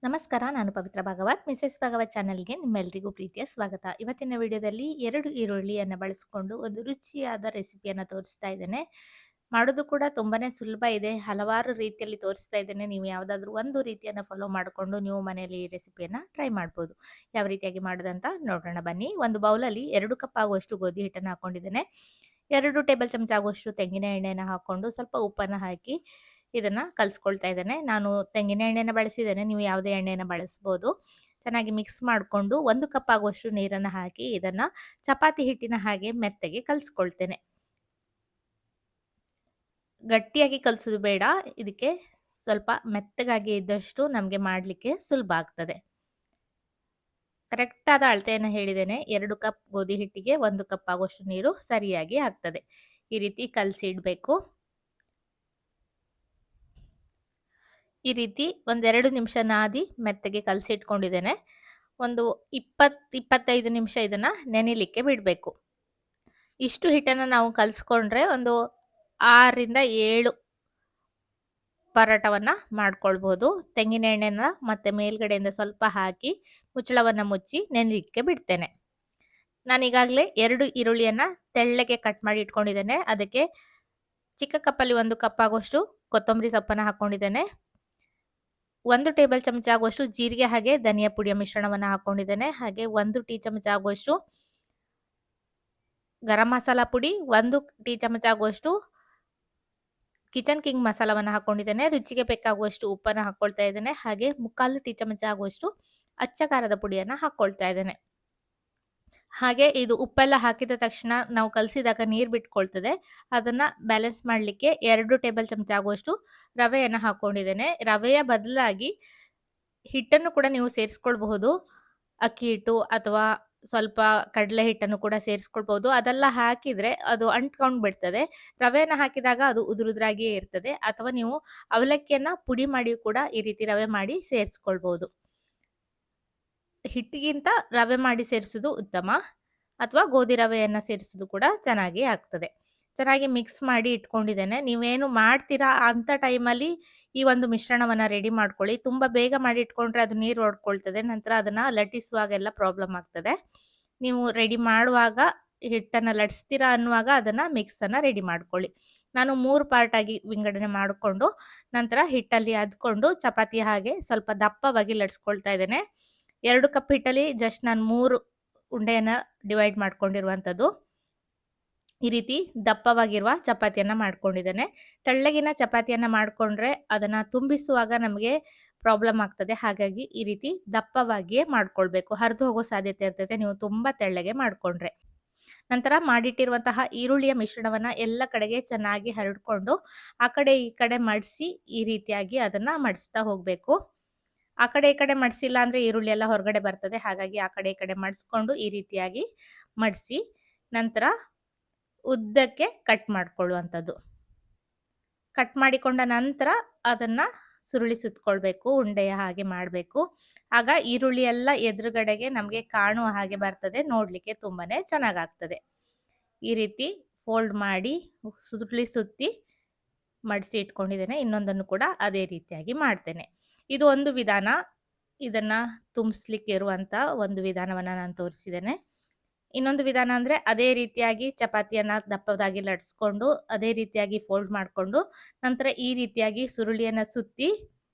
ನಮಸ್ಕಾರ. ನಾನು ಪವಿತ್ರ ಭಾಗವತ್. ಮಿಸೆಸ್ ಭಾಗವತ್ ಚಾನೆಲ್‌ಗೆ ನಿಮ್ಮೆಲ್ಲರಿಗೂ ಪ್ರೀತಿಯ ಸ್ವಾಗತ. ಇವತ್ತಿನ ವಿಡಿಯೋದಲ್ಲಿ 2 ಈರುಳ್ಳಿಯನ್ನು ಬಳಸಿಕೊಂಡು ಒಂದು ರುಚಿಯಾದ ರೆಸಿಪಿಯನ್ನು ತೋರಿಸ್ತಾ ಇದ್ದೇನೆ. ಮಾಡೋದು ಕೂಡ ತುಂಬಾನೇ ಸುಲಭ ಇದೆ. ಹಲವಾರು ರೀತಿಯಲ್ಲಿ ತೋರಿಸ್ತಾ ಇದ್ದೇನೆ. ನೀವು ಯಾವುದಾದ್ರೂ ಒಂದು ರೀತಿಯನ್ನು ಫಾಲೋ ಮಾಡಿಕೊಂಡು ನೀವು ಮನೆಯಲ್ಲಿ ಈ ರೆಸಿಪಿಯನ್ನು ಟ್ರೈ ಮಾಡ್ಬೋದು. ಯಾವ ರೀತಿಯಾಗಿ ಮಾಡೋದಂತ ನೋಡೋಣ ಬನ್ನಿ. ಒಂದು ಬೌಲಲ್ಲಿ 2 ಕಪ್ ಆಗುವಷ್ಟು ಗೋಧಿ ಹಿಟ್ಟನ್ನು ಹಾಕೊಂಡಿದ್ದೇನೆ. 2 ಟೇಬಲ್ ಚಮಚ ಆಗುವಷ್ಟು ತೆಂಗಿನ ಎಣ್ಣೆನ ಹಾಕೊಂಡು ಸ್ವಲ್ಪ ಉಪ್ಪನ್ನು ಹಾಕಿ ಇದನ್ನ ಕಲಿಸ್ಕೊಳ್ತಾ ಇದ್ದೇನೆ. ನಾನು ತೆಂಗಿನ ಎಣ್ಣೆನ ಬಳಸಿದ್ದೇನೆ. ನೀವು ಯಾವುದೇ ಎಣ್ಣೆನ ಬಳಸ್ಬೋದು. ಚೆನ್ನಾಗಿ ಮಿಕ್ಸ್ ಮಾಡಿಕೊಂಡು 1 ಕಪ್ ಆಗುವಷ್ಟು ನೀರನ್ನು ಹಾಕಿ ಇದನ್ನ ಚಪಾತಿ ಹಿಟ್ಟಿನ ಹಾಗೆ ಮೆತ್ತಗೆ ಕಲಿಸ್ಕೊಳ್ತೇನೆ. ಗಟ್ಟಿಯಾಗಿ ಕಲಿಸೋದು ಬೇಡ. ಇದಕ್ಕೆ ಸ್ವಲ್ಪ ಮೆತ್ತಗಾಗಿ ಇದ್ದಷ್ಟು ನಮಗೆ ಮಾಡಲಿಕ್ಕೆ ಸುಲಭ ಆಗ್ತದೆ. ಕರೆಕ್ಟ್ ಆದ ಅಳತೆಯನ್ನು ಹೇಳಿದ್ದೇನೆ. 2 ಕಪ್ ಗೋಧಿ ಹಿಟ್ಟಿಗೆ 1 ಕಪ್ ಆಗುವಷ್ಟು ನೀರು ಸರಿಯಾಗಿ ಆಗ್ತದೆ. ಈ ರೀತಿ ಕಲಸಿ ಇಡಬೇಕು. ಈ ರೀತಿ ಒಂದೆರಡು ನಿಮಿಷ ನಾದಿ ಮೆತ್ತಗೆ ಕಲಸಿ ಇಟ್ಕೊಂಡಿದ್ದೇನೆ. ಒಂದು 20-25 ನಿಮಿಷ ಇದನ್ನ ನೆನೆಯಲಿಕ್ಕೆ ಬಿಡಬೇಕು. ಇಷ್ಟು ಹಿಟ್ಟನ್ನು ನಾವು ಕಲಿಸ್ಕೊಂಡ್ರೆ ಒಂದು 6ರಿಂದ 7 ಪರೋಟವನ್ನ ಮಾಡ್ಕೊಳ್ಬೋದು. ತೆಂಗಿನ ಎಣ್ಣೆನ ಮತ್ತೆ ಮೇಲ್ಗಡೆಯಿಂದ ಸ್ವಲ್ಪ ಹಾಕಿ ಮುಚ್ಚಳವನ್ನು ಮುಚ್ಚಿ ನೆನೆಯಲಿಕ್ಕೆ ಬಿಡ್ತೇನೆ. ನಾನೀಗಾಗಲೇ 2 ಈರುಳ್ಳಿಯನ್ನು ತೆಳ್ಳಗೆ ಕಟ್ ಮಾಡಿ ಇಟ್ಕೊಂಡಿದ್ದೇನೆ. ಅದಕ್ಕೆ ಚಿಕ್ಕ ಕಪ್ಪಲ್ಲಿ 1 ಕಪ್ ಆಗುವಷ್ಟು ಕೊತ್ತಂಬರಿ ಸೊಪ್ಪನ್ನು ಹಾಕ್ಕೊಂಡಿದ್ದೇನೆ. 1 ಟೇಬಲ್ ಚಮಚ ಆಗುವಷ್ಟು ಜೀರಿಗೆ ಹಾಗೆ ಧನಿಯಾ ಪುಡಿಯ ಮಿಶ್ರಣವನ್ನು ಹಾಕ್ಕೊಂಡಿದ್ದೇನೆ. ಹಾಗೆ 1 ಟೀ ಚಮಚ ಆಗುವಷ್ಟು ಗರಂ ಮಸಾಲ ಪುಡಿ, 1 ಟೀ ಚಮಚ ಆಗುವಷ್ಟು ಕಿಚನ್ ಕಿಂಗ್ ಮಸಾಲವನ್ನು ಹಾಕ್ಕೊಂಡಿದ್ದೇನೆ. ರುಚಿಗೆ ಬೇಕಾಗುವಷ್ಟು ಉಪ್ಪನ್ನು ಹಾಕ್ಕೊಳ್ತಾ ಇದ್ದೇನೆ. ಹಾಗೆ 3/4 ಟೀ ಚಮಚ ಆಗುವಷ್ಟು ಅಚ್ಚ ಖಾರದ ಪುಡಿಯನ್ನು ಹಾಕ್ಕೊಳ್ತಾ ಇದ್ದೇನೆ. ಹಾಗೆ ಇದು ಉಪ್ಪೆಲ್ಲ ಹಾಕಿದ ತಕ್ಷಣ ನಾವು ಕಲಸಿದಾಗ ನೀರು ಬಿಟ್ಕೊಳ್ತದೆ. ಅದನ್ನು ಬ್ಯಾಲೆನ್ಸ್ ಮಾಡಲಿಕ್ಕೆ 2 ಟೇಬಲ್ ಚಮಚ ಆಗುವಷ್ಟು ರವೆಯನ್ನು ಹಾಕ್ಕೊಂಡಿದ್ದೇನೆ. ರವೆಯ ಬದಲಾಗಿ ಹಿಟ್ಟನ್ನು ಕೂಡ ನೀವು ಸೇರಿಸ್ಕೊಳ್ಬಹುದು. ಅಕ್ಕಿ ಹಿಟ್ಟು ಅಥವಾ ಸ್ವಲ್ಪ ಕಡಲೆ ಹಿಟ್ಟನ್ನು ಕೂಡ ಸೇರಿಸ್ಕೊಳ್ಬಹುದು. ಅದೆಲ್ಲ ಹಾಕಿದರೆ ಅದು ಅಂಟ್ಕೊಂಡು ಬಿಡ್ತದೆ. ರವೆಯನ್ನು ಹಾಕಿದಾಗ ಅದು ಉದುರುದ್ರಾಗಿಯೇ ಇರ್ತದೆ. ಅಥವಾ ನೀವು ಅವಲಕ್ಕಿಯನ್ನು ಪುಡಿ ಮಾಡಿ ಕೂಡ ಈ ರೀತಿ ರವೆ ಮಾಡಿ ಸೇರಿಸ್ಕೊಳ್ಬಹುದು. ಹಿಟ್ಟಿಗಿಂತ ರವೆ ಮಾಡಿ ಸೇರಿಸೋದು ಉತ್ತಮ. ಅಥವಾ ಗೋಧಿ ರವೆಯನ್ನು ಸೇರಿಸೋದು ಕೂಡ ಚೆನ್ನಾಗಿ ಆಗ್ತದೆ. ಚೆನ್ನಾಗಿ ಮಿಕ್ಸ್ ಮಾಡಿ ಇಟ್ಕೊಂಡಿದ್ದೇನೆ. ನೀವೇನು ಮಾಡ್ತೀರಾ ಅಂಥ ಟೈಮಲ್ಲಿ ಈ ಒಂದು ಮಿಶ್ರಣವನ್ನು ರೆಡಿ ಮಾಡ್ಕೊಳ್ಳಿ. ತುಂಬ ಬೇಗ ಮಾಡಿ ಇಟ್ಕೊಂಡ್ರೆ ಅದು ನೀರು ಹೊಡ್ಕೊಳ್ತದೆ. ನಂತರ ಅದನ್ನು ಲಟ್ಟಿಸುವಾಗೆಲ್ಲ ಪ್ರಾಬ್ಲಮ್ ಆಗ್ತದೆ. ನೀವು ರೆಡಿ ಮಾಡುವಾಗ ಹಿಟ್ಟನ್ನು ಲಟ್ಟಿಸ್ತೀರಾ ಅನ್ನುವಾಗ ಅದನ್ನು ಮಿಕ್ಸನ್ನು ರೆಡಿ ಮಾಡ್ಕೊಳ್ಳಿ. ನಾನು 3 ಪಾರ್ಟಾಗಿ ವಿಂಗಡಣೆ ಮಾಡಿಕೊಂಡು ನಂತರ ಹಿಟ್ಟಲ್ಲಿ ಅದ್ಕೊಂಡು ಚಪಾತಿ ಹಾಗೆ ಸ್ವಲ್ಪ ದಪ್ಪವಾಗಿ ಲಟ್ಸ್ಕೊಳ್ತಾ ಇದ್ದೇನೆ. 2 ಕಪ್ ಹಿಟ್ಟಲ್ಲಿ ಜಸ್ಟ್ ನಾನು 3 ಉಂಡೆಯನ್ನು ಡಿವೈಡ್ ಮಾಡ್ಕೊಂಡಿರುವಂಥದ್ದು. ಈ ರೀತಿ ದಪ್ಪವಾಗಿರುವ ಚಪಾತಿಯನ್ನು ಮಾಡ್ಕೊಂಡಿದ್ದೇನೆ. ತೆಳ್ಳಗಿನ ಚಪಾತಿಯನ್ನು ಮಾಡಿಕೊಂಡ್ರೆ ಅದನ್ನು ತುಂಬಿಸುವಾಗ ನಮಗೆ ಪ್ರಾಬ್ಲಮ್ ಆಗ್ತದೆ. ಹಾಗಾಗಿ ಈ ರೀತಿ ದಪ್ಪವಾಗಿಯೇ ಮಾಡ್ಕೊಳ್ಬೇಕು. ಹರಿದು ಹೋಗೋ ಸಾಧ್ಯತೆ ಇರ್ತದೆ ನೀವು ತುಂಬ ತೆಳ್ಳಗೆ ಮಾಡಿಕೊಂಡ್ರೆ. ನಂತರ ಮಾಡಿಟ್ಟಿರುವಂತಹ ಈರುಳ್ಳಿಯ ಮಿಶ್ರಣವನ್ನು ಎಲ್ಲ ಕಡೆಗೆ ಚೆನ್ನಾಗಿ ಹರಡ್ಕೊಂಡು ಆ ಕಡೆ ಈ ಕಡೆ ಮಡಿಸಿ ಈ ರೀತಿಯಾಗಿ ಅದನ್ನು ಮಡಿಸ್ತಾ ಹೋಗಬೇಕು. ಆ ಕಡೆ ಈ ಕಡೆ ಮಡಿಸಿಲ್ಲ ಅಂದರೆ ಈರುಳ್ಳಿ ಎಲ್ಲ ಹೊರಗಡೆ ಬರ್ತದೆ. ಹಾಗಾಗಿ ಆ ಕಡೆ ಈ ಕಡೆ ಮಡಿಸ್ಕೊಂಡು ಈ ರೀತಿಯಾಗಿ ಮಡಿಸಿ ನಂತರ ಉದ್ದಕ್ಕೆ ಕಟ್ ಮಾಡಿಕೊಳ್ಳುವಂಥದ್ದು. ಕಟ್ ಮಾಡಿಕೊಂಡ ನಂತರ ಅದನ್ನು ಸುರುಳಿ ಸುತ್ತಕೊಳ್ಬೇಕು. ಉಂಡೆಯ ಹಾಗೆ ಮಾಡಬೇಕು. ಆಗ ಈರುಳ್ಳಿ ಎಲ್ಲ ಎದುರುಗಡೆಗೆ ನಮಗೆ ಕಾಣುವ ಹಾಗೆ ಬರ್ತದೆ. ನೋಡಲಿಕ್ಕೆ ತುಂಬಾ ಚೆನ್ನಾಗಾಗ್ತದೆ. ಈ ರೀತಿ ಫೋಲ್ಡ್ ಮಾಡಿ ಸುರುಳಿ ಸುತ್ತಿ ಮಡಿಸಿ ಇಟ್ಕೊಂಡಿದ್ದೇನೆ. ಇನ್ನೊಂದನ್ನು ಕೂಡ ಅದೇ ರೀತಿಯಾಗಿ ಮಾಡ್ತೇನೆ. ಇದು ಒಂದು ವಿಧಾನ. ಇದನ್ನು ತುಂಬಿಸ್ಲಿಕ್ಕೆ ಇರುವಂಥ ಒಂದು ವಿಧಾನವನ್ನು ನಾನು ತೋರಿಸಿದ್ದೇನೆ. ಇನ್ನೊಂದು ವಿಧಾನ ಅಂದರೆ ಅದೇ ರೀತಿಯಾಗಿ ಚಪಾತಿಯನ್ನು ದಪ್ಪದಾಗಿ ಲಟ್ಸ್ಕೊಂಡು ಅದೇ ರೀತಿಯಾಗಿ ಫೋಲ್ಡ್ ಮಾಡಿಕೊಂಡು ನಂತರ ಈ ರೀತಿಯಾಗಿ ಸುರುಳಿಯನ್ನು ಸುತ್ತಿ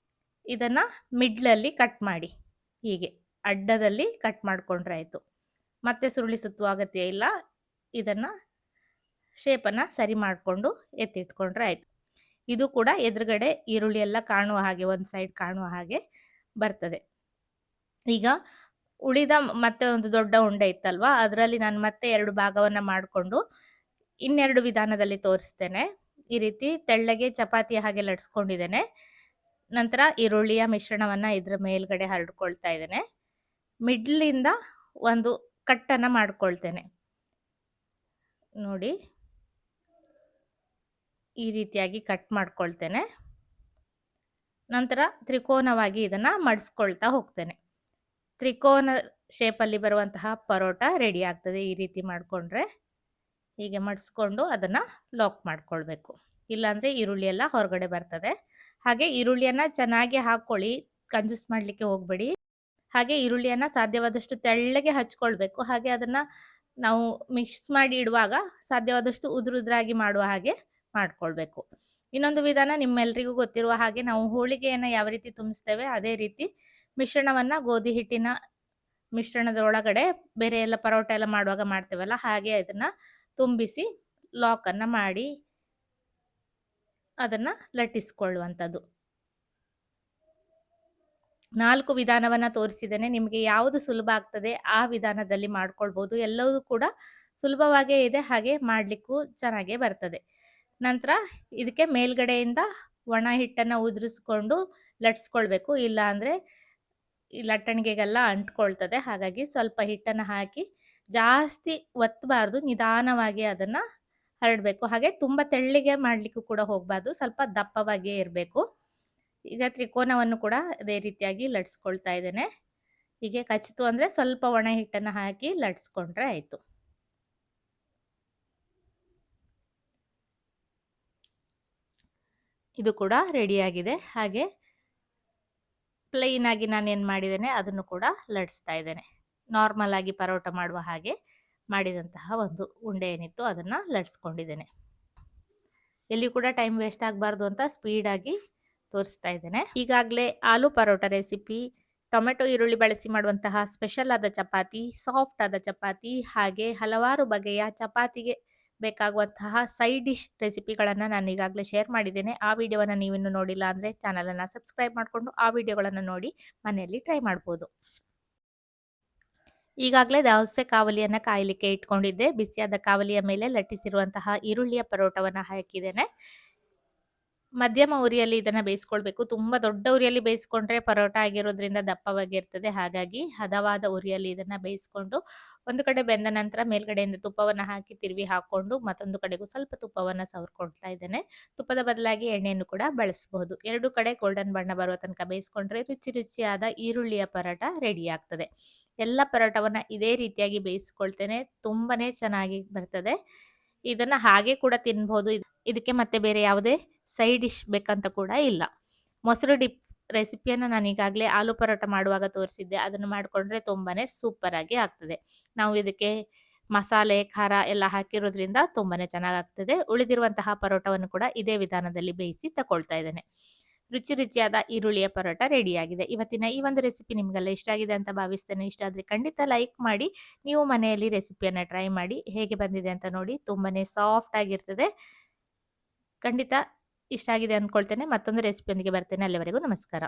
ಇದನ್ನು ಮಿಡ್ಲಲ್ಲಿ ಕಟ್ ಮಾಡಿ ಹೀಗೆ ಅಡ್ಡದಲ್ಲಿ ಕಟ್ ಮಾಡಿಕೊಂಡ್ರೆ ಆಯಿತು. ಮತ್ತೆ ಸುರುಳಿ ಸುತ್ತುವ ಅಗತ್ಯ ಇಲ್ಲ. ಇದನ್ನು ಶೇಪನ್ನು ಸರಿ ಮಾಡಿಕೊಂಡು ಎತ್ತಿಟ್ಕೊಂಡ್ರೆ ಆಯಿತು. ಇದು ಕೂಡ ಎದುರುಗಡೆ ಈರುಳ್ಳಿ ಎಲ್ಲ ಕಾಣುವ ಹಾಗೆ ಒಂದು ಸೈಡ್ ಕಾಣುವ ಹಾಗೆ ಬರ್ತದೆ. ಈಗ ಉಳಿದ ಮತ್ತೆ ಒಂದು ದೊಡ್ಡ ಉಂಡೆ ಇತ್ತಲ್ವಾ, ಅದರಲ್ಲಿ ನಾನು ಮತ್ತೆ 2 ಭಾಗವನ್ನು ಮಾಡಿಕೊಂಡು ಇನ್ನೆರಡು ವಿಧಾನದಲ್ಲಿ ತೋರಿಸ್ತೇನೆ. ಈ ರೀತಿ ತೆಳ್ಳಗೆ ಚಪಾತಿಯ ಹಾಗೆ ಲಟ್ಸ್ಕೊಂಡಿದ್ದೇನೆ. ನಂತರ ಈರುಳ್ಳಿಯ ಮಿಶ್ರಣವನ್ನು ಇದರ ಮೇಲ್ಗಡೆ ಹರಡ್ಕೊಳ್ತಾ ಇದ್ದೇನೆ. ಮಿಡ್ಲಿಂದ ಒಂದು ಕಟ್ಟನ್ನು ಮಾಡ್ಕೊಳ್ತೇನೆ. ನೋಡಿ ಈ ರೀತಿಯಾಗಿ ಕಟ್ ಮಾಡ್ಕೊಳ್ತೇನೆ. ನಂತರ ತ್ರಿಕೋನವಾಗಿ ಇದನ್ನು ಮಡಿಸ್ಕೊಳ್ತಾ ಹೋಗ್ತೇನೆ. ತ್ರಿಕೋನ ಶೇಪಲ್ಲಿ ಬರುವಂತಹ ಪರೋಟ ರೆಡಿ ಆಗ್ತದೆ. ಈ ರೀತಿ ಮಾಡಿಕೊಂಡ್ರೆ ಹೀಗೆ ಮಡಿಸ್ಕೊಂಡು ಅದನ್ನು ಲಾಕ್ ಮಾಡ್ಕೊಳ್ಬೇಕು. ಇಲ್ಲಾಂದರೆ ಈರುಳ್ಳಿ ಎಲ್ಲ ಹೊರಗಡೆ ಬರ್ತದೆ. ಹಾಗೆ ಈರುಳ್ಳಿಯನ್ನು ಚೆನ್ನಾಗಿ ಹಾಕ್ಕೊಳ್ಳಿ. ಕಂಜೂಸ್ ಮಾಡಲಿಕ್ಕೆ ಹೋಗಬೇಡಿ. ಹಾಗೆ ಈರುಳ್ಳಿಯನ್ನು ಸಾಧ್ಯವಾದಷ್ಟು ತೆಳ್ಳಗೆ ಹಚ್ಕೊಳ್ಬೇಕು. ಹಾಗೆ ಅದನ್ನು ನಾವು ಮಿಕ್ಸ್ ಮಾಡಿ ಇಡುವಾಗ ಸಾಧ್ಯವಾದಷ್ಟು ಉದುರಾಗಿ ಮಾಡುವ ಹಾಗೆ ಮಾಡಿಕೊಳ್ಬೇಕು. ಇನ್ನೊಂದು ವಿಧಾನ ನಿಮ್ಮೆಲ್ಲರಿಗೂ ಗೊತ್ತಿರುವ ಹಾಗೆ ನಾವು ಹೋಳಿಗೆಯನ್ನು ಯಾವ ರೀತಿ ತುಂಬಿಸ್ತೇವೆ ಅದೇ ರೀತಿ ಮಿಶ್ರಣವನ್ನು ಗೋಧಿ ಹಿಟ್ಟಿನ ಮಿಶ್ರಣದ ಒಳಗಡೆ ಬೇರೆ ಎಲ್ಲ ಪರೋಟ ಎಲ್ಲ ಮಾಡುವಾಗ ಮಾಡ್ತೇವಲ್ಲ ಹಾಗೆ ಅದನ್ನು ತುಂಬಿಸಿ ಲಾಕನ್ನು ಮಾಡಿ ಅದನ್ನು ಲಟ್ಟಿಸಿಕೊಳ್ಳುವಂಥದ್ದು. 4 ವಿಧಾನವನ್ನು ತೋರಿಸಿದ್ದೇನೆ. ನಿಮಗೆ ಯಾವುದು ಸುಲಭ ಆಗ್ತದೆ ಆ ವಿಧಾನದಲ್ಲಿ ಮಾಡ್ಕೊಳ್ಬೋದು. ಎಲ್ಲವೂ ಕೂಡ ಸುಲಭವಾಗೇ ಇದೆ, ಹಾಗೆ ಮಾಡಲಿಕ್ಕೂ ಚೆನ್ನಾಗೇ ಬರ್ತದೆ. ನಂತರ ಇದಕ್ಕೆ ಮೇಲ್ಗಡೆಯಿಂದ ಒಣ ಹಿಟ್ಟನ್ನು ಉದುರಿಸ್ಕೊಂಡು ಲಟ್ಸ್ಕೊಳ್ಬೇಕು. ಇಲ್ಲ ಅಂದರೆ ಈ ಲಟ್ಟಣಿಗೆಗೆಲ್ಲ ಅಂಟ್ಕೊಳ್ತದೆ. ಹಾಗಾಗಿ ಸ್ವಲ್ಪ ಹಿಟ್ಟನ್ನು ಹಾಕಿ ಜಾಸ್ತಿ ಒತ್ತಬಾರ್ದು, ನಿಧಾನವಾಗಿ ಅದನ್ನು ಹರಡಬೇಕು. ಹಾಗೆ ತುಂಬ ತೆಳ್ಳಗೆ ಮಾಡಲಿಕ್ಕೂ ಕೂಡ ಹೋಗಬಾರ್ದು, ಸ್ವಲ್ಪ ದಪ್ಪವಾಗಿಯೇ ಇರಬೇಕು. ಈಗ ತ್ರಿಕೋನವನ್ನು ಕೂಡ ಅದೇ ರೀತಿಯಾಗಿ ಲಟ್ಸ್ಕೊಳ್ತಾ ಇದ್ದೇನೆ. ಹೀಗೆ ಕಚ್ಚಿತು ಅಂದರೆ ಸ್ವಲ್ಪ ಒಣ ಹಿಟ್ಟನ್ನು ಹಾಕಿ ಲಟ್ಸ್ಕೊಂಡ್ರೆ ಆಯಿತು. ಇದು ಕೂಡ ರೆಡಿಯಾಗಿದೆ. ಹಾಗೆ ಪ್ಲೈನ್ ಆಗಿ ನಾನೇನು ಮಾಡಿದ್ದೇನೆ ಅದನ್ನು ಕೂಡ ಲಟ್ಸ್ತಾ ಇದ್ದೇನೆ. ನಾರ್ಮಲ್ ಆಗಿ ಪರೋಟ ಮಾಡುವ ಹಾಗೆ ಮಾಡಿದಂತಹ ಒಂದು ಉಂಡೆ ಏನಿತ್ತು ಅದನ್ನು ಲಟ್ಸ್ಕೊಂಡಿದ್ದೇನೆ. ಎಲ್ಲಿ ಕೂಡ ಟೈಮ್ ವೇಸ್ಟ್ ಆಗಬಾರ್ದು ಅಂತ ಸ್ಪೀಡಾಗಿ ತೋರಿಸ್ತಾ ಇದ್ದೇನೆ. ಈಗಾಗಲೇ ಆಲೂ ಪರೋಟ ರೆಸಿಪಿ, ಟೊಮೆಟೊ ಈರುಳ್ಳಿ ಬಳಸಿ ಮಾಡುವಂತಹ ಸ್ಪೆಷಲ್ ಆದ ಚಪಾತಿ, ಸಾಫ್ಟ್ ಆದ ಚಪಾತಿ, ಹಾಗೆ ಹಲವಾರು ಬಗೆಯ ಚಪಾತಿಗೆ ಬೇಕಾಗುವಂತಹ ಸೈಡ್ ಡಿಶ್ ರೆಸಿಪಿಗಳನ್ನು ನಾನು ಈಗಾಗಲೇ ಶೇರ್ ಮಾಡಿದ್ದೇನೆ. ಆ ವಿಡಿಯೋವನ್ನು ನೀವಿನ್ನೂ ನೋಡಿಲ್ಲ ಅಂದರೆ ಚಾನಲನ್ನು ಸಬ್ಸ್ಕ್ರೈಬ್ ಮಾಡಿಕೊಂಡು ಆ ವಿಡಿಯೋಗಳನ್ನು ನೋಡಿ ಮನೆಯಲ್ಲಿ ಟ್ರೈ ಮಾಡ್ಬೋದು. ಈಗಾಗಲೇ ದೋಸೆ ಕಾವಲಿಯನ್ನು ಕಾಯಲಿಕ್ಕೆ ಇಟ್ಕೊಂಡಿದ್ದೆ. ಬಿಸಿಯಾದ ಕಾವಲಿಯ ಮೇಲೆ ಲಟ್ಟಿಸಿರುವಂತಹ ಈರುಳ್ಳಿಯ ಪರೋಟವನ್ನು ಹಾಕಿದ್ದೇನೆ. ಮಧ್ಯಮ ಉರಿಯಲ್ಲಿ ಇದನ್ನು ಬೇಯಿಸ್ಕೊಳ್ಬೇಕು. ತುಂಬ ದೊಡ್ಡ ಉರಿಯಲ್ಲಿ ಬೇಯಿಸ್ಕೊಂಡ್ರೆ ಪರೋಟ ಆಗಿರೋದ್ರಿಂದ ದಪ್ಪವಾಗಿರ್ತದೆ. ಹಾಗಾಗಿ ಹದವಾದ ಉರಿಯಲ್ಲಿ ಇದನ್ನು ಬೇಯಿಸ್ಕೊಂಡು ಒಂದು ಕಡೆ ಬೆಂದ ನಂತರ ಮೇಲ್ಗಡೆಯಿಂದ ತುಪ್ಪವನ್ನು ಹಾಕಿ ತಿರುವಿ ಹಾಕ್ಕೊಂಡು ಮತ್ತೊಂದು ಕಡೆಗೂ ಸ್ವಲ್ಪ ತುಪ್ಪವನ್ನು ಸವರ್ಕೊಳ್ತಾ ಇದ್ದೇನೆ. ತುಪ್ಪದ ಬದಲಾಗಿ ಎಣ್ಣೆಯನ್ನು ಕೂಡ ಬಳಸಬಹುದು. ಎರಡು ಕಡೆ ಗೋಲ್ಡನ್ ಬಣ್ಣ ಬರುವ ತನಕ ಬೇಯಿಸ್ಕೊಂಡ್ರೆ ರುಚಿ ರುಚಿಯಾದ ಈರುಳ್ಳಿಯ ಪರೋಟ ರೆಡಿ ಆಗ್ತದೆ. ಎಲ್ಲ ಪರೋಟವನ್ನು ಇದೇ ರೀತಿಯಾಗಿ ಬೇಯಿಸ್ಕೊಳ್ತೇನೆ. ತುಂಬಾ ಚೆನ್ನಾಗಿ ಬರ್ತದೆ. ಇದನ್ನು ಹಾಗೆ ಕೂಡ ತಿನ್ಬೋದು. ಇದಕ್ಕೆ ಮತ್ತೆ ಬೇರೆ ಯಾವುದೇ ಸೈಡ್ ಡಿಶ್ ಬೇಕಂತ ಕೂಡ ಇಲ್ಲ. ಮೊಸರು ಡಿಪ್ ರೆಸಿಪಿಯನ್ನು ನಾನು ಈಗಾಗಲೇ ಆಲೂ ಪರೋಟ ಮಾಡುವಾಗ ತೋರಿಸಿದ್ದೆ. ಅದನ್ನು ಮಾಡಿಕೊಂಡ್ರೆ ತುಂಬಾ ಸೂಪರಾಗಿ ಆಗ್ತದೆ. ನಾವು ಇದಕ್ಕೆ ಮಸಾಲೆ ಖಾರ ಎಲ್ಲ ಹಾಕಿರೋದ್ರಿಂದ ತುಂಬಾ ಚೆನ್ನಾಗಾಗ್ತದೆ. ಉಳಿದಿರುವಂತಹ ಪರೋಟವನ್ನು ಕೂಡ ಇದೇ ವಿಧಾನದಲ್ಲಿ ಬೇಯಿಸಿ ತಗೊಳ್ತಾ ಇದ್ದೇನೆ. ರುಚಿ ರುಚಿಯಾದ ಈರುಳ್ಳಿಯ ಪರೋಟ ರೆಡಿಯಾಗಿದೆ. ಇವತ್ತಿನ ಈ ಒಂದು ರೆಸಿಪಿ ನಿಮಗೆಲ್ಲ ಇಷ್ಟ ಆಗಿದೆ ಅಂತ ಭಾವಿಸ್ತೇನೆ. ಇಷ್ಟ ಆದರೆ ಖಂಡಿತ ಲೈಕ್ ಮಾಡಿ ನೀವು ಮನೆಯಲ್ಲಿ ರೆಸಿಪಿಯನ್ನು ಟ್ರೈ ಮಾಡಿ ಹೇಗೆ ಬಂದಿದೆ ಅಂತ ನೋಡಿ. ತುಂಬಾ ಸಾಫ್ಟ್ ಆಗಿರ್ತದೆ. ಖಂಡಿತ ಇಷ್ಟ ಆಗಿದೆ ಅಂದ್ಕೊಳ್ತೇನೆ. ಮತ್ತೊಂದು ರೆಸಿಪಿಯೊಂದಿಗೆ ಬರ್ತೇನೆ. ಅಲ್ಲಿವರೆಗೂ ನಮಸ್ಕಾರ.